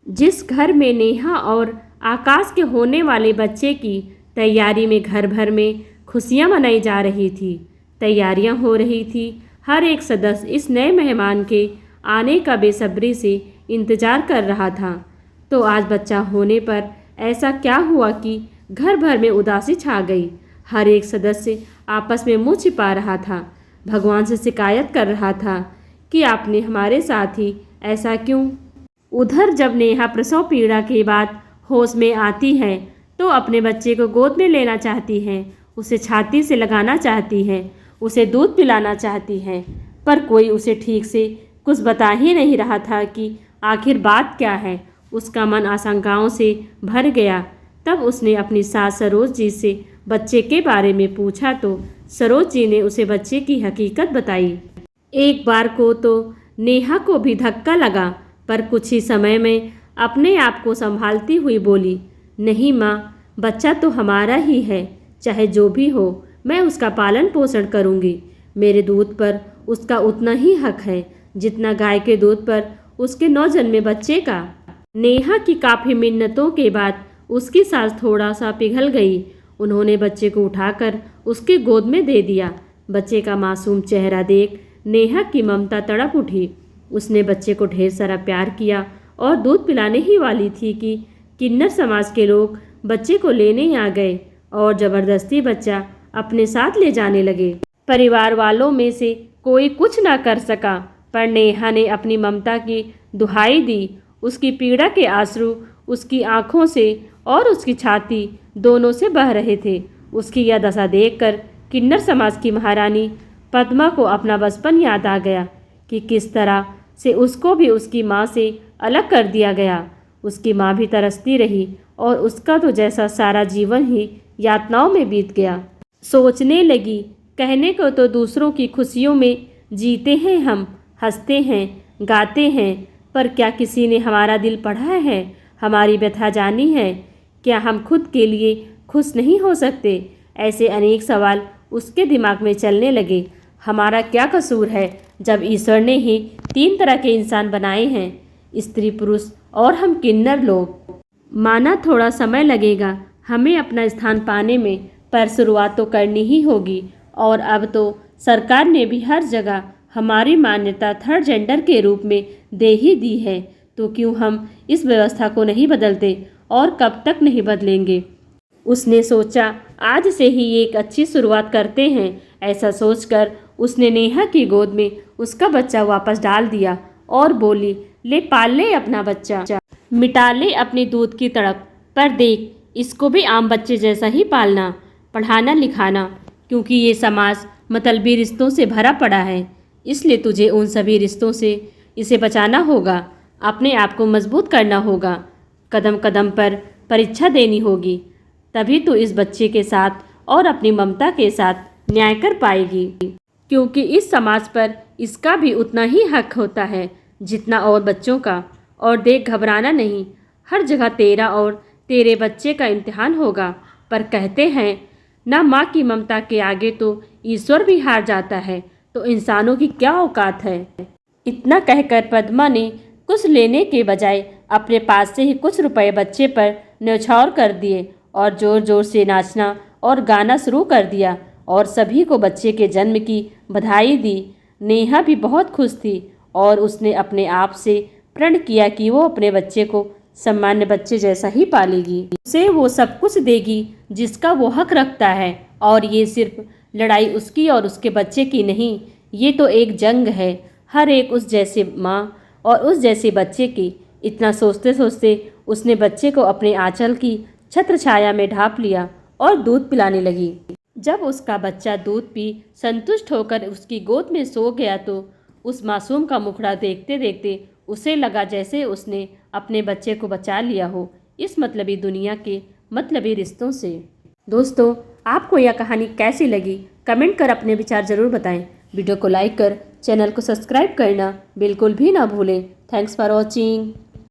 जिस घर में नेहा और आकाश के होने वाले बच्चे की तैयारी में घर भर में खुशियां मनाई जा रही थी। तैयारियां हो रही थी। हर एक सदस्य इस नए मेहमान के आने का बेसब्री से इंतज़ार कर रहा था। तो आज बच्चा होने पर ऐसा क्या हुआ कि घर भर में उदासी छा गई। हर एक सदस्य आपस में मुँह छिपा रहा था, भगवान से शिकायत कर रहा था कि आपने हमारे साथ ही ऐसा क्यों। उधर जब नेहा प्रसव पीड़ा के बाद होश में आती है तो अपने बच्चे को गोद में लेना चाहती है, उसे छाती से लगाना चाहती है, उसे दूध पिलाना चाहती है, पर कोई उसे ठीक से कुछ बता ही नहीं रहा था कि आखिर बात क्या है। उसका मन आशंकाओं से भर गया। तब उसने अपनी सास सरोज जी से बच्चे के बारे में पूछा तो सरोज जी ने उसे बच्चे की हकीकत बताई। एक बार को तो नेहा को भी धक्का लगा, पर कुछ ही समय में अपने आप को संभालती हुई बोली, नहीं माँ, बच्चा तो हमारा ही है, चाहे जो भी हो मैं उसका पालन पोषण करूँगी। मेरे दूध पर उसका उतना ही हक है जितना गाय के दूध पर उसके नवजन्मे बच्चे का। नेहा की काफ़ी मिन्नतों के बाद उसकी सांस थोड़ा सा पिघल गई। उन्होंने बच्चे को उठाकर उसके गोद में दे दिया। बच्चे का मासूम चेहरा देख नेहा की ममता तड़प उठी। उसने बच्चे को ढेर सारा प्यार किया और दूध पिलाने ही वाली थी कि किन्नर समाज के लोग बच्चे को लेने आ गए और ज़बरदस्ती बच्चा अपने साथ ले जाने लगे। परिवार वालों में से कोई कुछ ना कर सका, पर नेहा ने अपनी ममता की दुहाई दी। उसकी पीड़ा के आंसू उसकी आंखों से और उसकी छाती दोनों से बह रहे थे। उसकी यह दशा देखकर किन्नर समाज की महारानी पद्मा को अपना बचपन याद आ गया कि किस तरह से उसको भी उसकी माँ से अलग कर दिया गया। उसकी माँ भी तरसती रही और उसका तो जैसा सारा जीवन ही यातनाओं में बीत गया। सोचने लगी, कहने को तो दूसरों की खुशियों में जीते हैं हम, हंसते हैं, गाते हैं, पर क्या किसी ने हमारा दिल पढ़ा है, हमारी व्यथा जानी है? क्या हम खुद के लिए खुश नहीं हो सकते? ऐसे अनेक सवाल उसके दिमाग में चलने लगे। हमारा क्या कसूर है जब ईश्वर ने ही 3 तरह के इंसान बनाए हैं, स्त्री पुरुष और हम किन्नर लोग। माना थोड़ा समय लगेगा हमें अपना स्थान पाने में, पर शुरुआत तो करनी ही होगी। और अब तो सरकार ने भी हर जगह हमारी मान्यता थर्ड जेंडर के रूप में दे ही दी है, तो क्यों हम इस व्यवस्था को नहीं बदलते और कब तक नहीं बदलेंगे। उसने सोचा आज से ही एक अच्छी शुरुआत करते हैं। ऐसा सोचकर उसने नेहा की गोद में उसका बच्चा वापस डाल दिया और बोली, ले पाल ले अपना बच्चा, मिटा ले अपनी दूध की तड़प, पर देख इसको भी आम बच्चे जैसा ही पालना, पढ़ाना लिखाना, क्योंकि ये समाज मतलबी रिश्तों से भरा पड़ा है, इसलिए तुझे उन सभी रिश्तों से इसे बचाना होगा। अपने आप को मजबूत करना होगा, कदम कदम पर परीक्षा देनी होगी, तभी तू इस बच्चे के साथ और अपनी ममता के साथ न्याय कर पाएगी, क्योंकि इस समाज पर इसका भी उतना ही हक होता है जितना और बच्चों का। और देख, घबराना नहीं, हर जगह तेरा और तेरे बच्चे का इम्तिहान होगा। पर कहते हैं ना, माँ की ममता के आगे तो ईश्वर भी हार जाता है, तो इंसानों की क्या औकात है। इतना कहकर पद्मा ने कुछ लेने के बजाय अपने पास से ही कुछ रुपए बच्चे पर न्यौछावर कर दिए और ज़ोर ज़ोर से नाचना और गाना शुरू कर दिया और सभी को बच्चे के जन्म की बधाई दी। नेहा भी बहुत खुश थी और उसने अपने आप से प्रण किया कि वो अपने बच्चे को सामान्य बच्चे जैसा ही पालेगी, उसे वो सब कुछ देगी जिसका वो हक रखता है। और ये सिर्फ लड़ाई उसकी और उसके बच्चे की नहीं, ये तो एक जंग है हर एक उस जैसे माँ और उस जैसे बच्चे की। इतना सोचते सोचते उसने बच्चे को अपने आंचल की छत्र छाया में ढांप लिया और दूध पिलाने लगी। जब उसका बच्चा दूध पी संतुष्ट होकर उसकी गोद में सो गया तो उस मासूम का मुखड़ा देखते देखते उसे लगा जैसे उसने अपने बच्चे को बचा लिया हो इस मतलबी दुनिया के मतलबी रिश्तों से। दोस्तों, आपको यह कहानी कैसी लगी कमेंट कर अपने विचार ज़रूर बताएं। वीडियो को लाइक कर चैनल को सब्सक्राइब करना बिल्कुल भी ना भूलें। Thanks for watching.